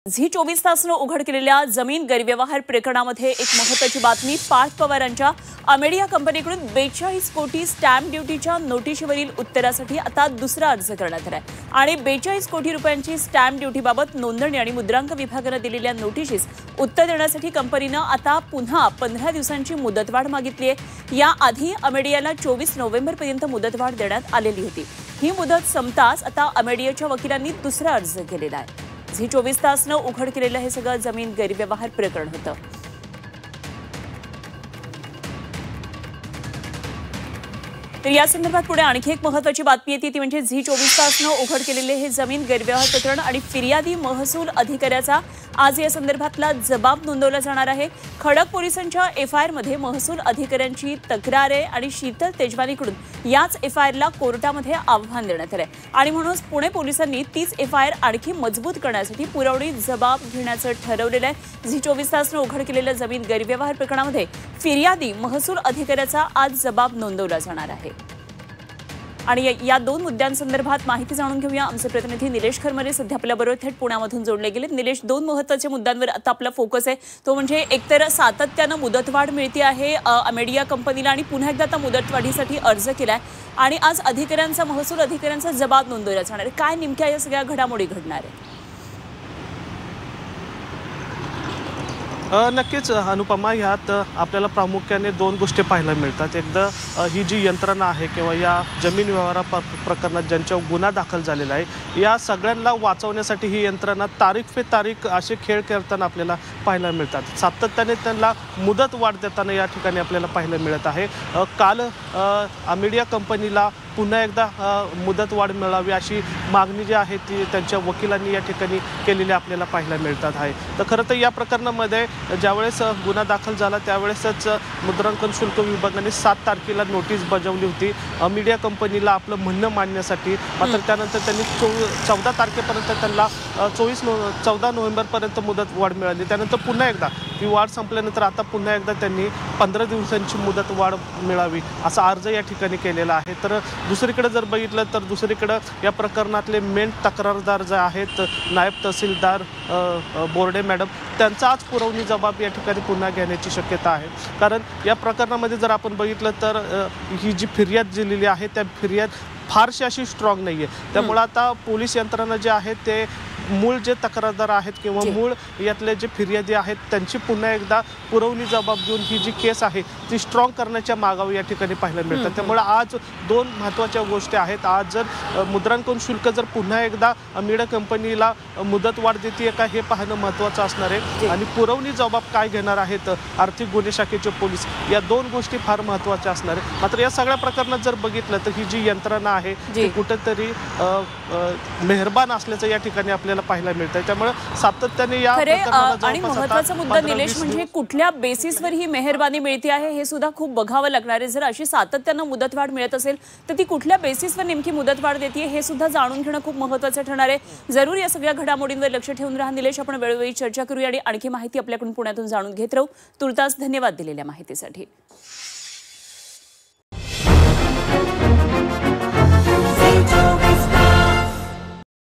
Zee 24 तासनं उघड केलेल्या जमीन गैरव्यवहार प्रकरणामध्ये एक महत्त्वाची बातमी। पार्थ पवारांच्या अमेडिया कंपनीकडून 42 कोटी स्टॅम्प ड्युटीच्या नोटिशीवरील उत्तरासाठी आता दुसरा अर्ज करण्यात आलाय आणि 42 कोटी रुपयांची स्टॅम्प ड्युटीबाबत नोंदणी आणि मुद्रांक विभागानं दिलेल्या नोटिशीस उत्तर देण्यासाठी कंपनीनं आता पुन्हा 15 दिवसांची मुदतवाढ मागितली आहे। याआधी अमेडियाला 24 नोव्हेंबरपर्यंत मुदतवाढ देण्यात आलेली होती। ही मुदत संपताच आता अमेडियाच्या वकिलांनी दुसरा अर्ज केलेला आहे। झी 24 तासनं उघड केलेलं हे सगळं जमीन गैरव्यवहार प्रकरण होतं। तर या संदर्भात पुढे आणखी एक महत्त्वाची बातमी येते ती म्हणजे झी 24 तासनं उघड केलेले हे जमीन गैरव्यवहार प्रकरण आणि फिर्यादी महसूल अधिकाऱ्याचा आज या संदर्भातला जबाब नोंदवला जाणार आहे। खडक पोलिसांच्या एफआयआर मध्ये महसूल अधिकाऱ्यांची तक्रार आहे आणि शीतल तेजवानीकडून याच एफआयआरला कोर्टामध्ये आव्हान देण्यात आले आणि म्हणूनच पुणे पोलिसांनी तीच एफआयआर आणखी मजबूत करण्यासाठी पुरवणी जबाब घेण्याचं ठरवलेलं आहे। झी 24 तासनं उघड केलेल्या जमीन गैरव्यवहार प्रकरणामध्ये फिर्यादी महसूल अधिकाऱ्याचा आज जबाब नोंदवला जाणार आहे। आणि या दोन मुद्द्यांसंदर्भात माहिती जाणून घेऊया। आमचे प्रतिनिधी निलेश खरमरे सध्या आपल्याबरोबर थेट पुण्यामधून जोडले गेले। निलेश, दोन महत्त्वाच्या मुद्द्यांवर आता आपला फोकस आहे, तो म्हणजे एकतर सातत्यानं मुदतवाढ मिळते आहे अमेडिया कंपनीला आणि पुन्हा एकदा आता मुदतवाढीसाठी अर्ज केलाय आणि आज अधिकाऱ्यांचा महसूल अधिकाऱ्यांचा जबाब नोंदवला जाणार आहे। काय नेमक्या या सगळ्या घडामोडी घडणार आहे? नक्कीच अनुपमा, यात आपल्याला प्रामुख्याने दोन गोष्टी पाहायला मिळतात। एकदा ही जी यंत्रणा आहे किंवा या जमीन व्यवहार प्रकरणात ज्यांच्यावर गुन्हा दाखल झालेला आहे या सगळ्यांना वाचवण्यासाठी ही यंत्रणा तारीख पे तारीख असे खेळ करताना आपल्याला पाहायला मिळतात। सातत्याने त्यांना मुदत वाढ देताना या ठिकाणी आपल्याला पाहायला मिळत आहे। काल अमेडिया कंपनीला पुन्हा एकदा मुदतवाढ मिळावी अशी मागणी जी आहे ती त्यांच्या वकिलांनी या ठिकाणी केलेली आपल्याला पाहायला मिळतात आहे। तर खरं तर या प्रकरणामध्ये ज्यावेळेस गुन्हा दाखल झाला त्यावेळेसच मुद्रांकन शुल्क विभागाने 7 तारखेला नोटीस बजावली होती अमेडिया कंपनीला आपलं म्हणणं मांडण्यासाठी। मात्र त्यानंतर त्यांनी 14 तारखेपर्यंत त्यांना 14 नोव्हेंबरपर्यंत मुदत वाढ मिळाली। त्यानंतर पुन्हा एकदा ती वाढ संपल्यानंतर आता पुन्हा एकदा त्यांनी 15 दिवसांची मुदत वाढ मिळावी असा अर्ज या ठिकाणी केलेला आहे। तर दुसरीकडे जर बघितलं तर दुसरीकडे या प्रकरणातले मेन तक्रारदार जे आहेत नायब तहसीलदार बोर्डे मॅडम त्यांचा आज पुरवणी जबाब या ठिकाणी पुन्हा घेण्याची शक्यता आहे। कारण या प्रकरणामध्ये जर आपण बघितलं तर ही जी फिर्याद दिलेली आहे त्या फिर्याद फारशी अशी स्ट्रॉंग नाही आहे। त्यामुळे आता पोलीस यंत्रणा जे आहे ते मूळ जे तक्रारदार आहेत किंवा मूळ यातले जे फिर्यादी आहेत त्यांची पुन्हा एकदा पुरवणी जबाब देऊन ही जी केस आहे ती स्ट्रॉंग करण्याच्या मागावर या ठिकाणी पाहायला मिळतात। त्यामुळे आज दोन महत्त्वाच्या गोष्टी आहेत। आज जर मुद्रांकन शुल्क जर पुन्हा एकदा अमेडिया कंपनीला मुदतवाढ देते का हे पाहणं महत्त्वाचं असणार आहे आणि पुरवणी जबाब काय घेणार आहेत आर्थिक गुन्हे शाखेचे पोलीस, या दोन गोष्टी फार महत्त्वाच्या असणार आहेत। मात्र या सगळ्या प्रकरणात जर बघितलं तर ही जी यंत्रणा आहे ती कुठेतरी मेहरबान असल्याचं या ठिकाणी आपल्याला पाहायला मिळतं। त्यामुळे सातत्याने या आणि महत्त्वाचा मुद्दा निलेश म्हणजे कुठल्या बेसिसवर ही मेहरबानी मिळते आहे हे सुद्धा खूप बघावं लागणार आहे। जर अशी सातत्यानं मुदतवाढ मिळत असेल तर ती कुठल्या बेसिसवर नेमकी मुदतवाढ देते हे सुद्धा जाणून घेणं खूप महत्त्वाचं ठरणार आहे। जरूर या सगळ्या घडामोडींवर लक्ष ठेवून राहा निलेश। आपण वेळोवेळी चर्चा करूया आणि आणखी माहिती आपल्याकडून पुण्यातून जाणून घेत राहू। तुर्तास धन्यवाद दिलेल्या माहितीसाठी।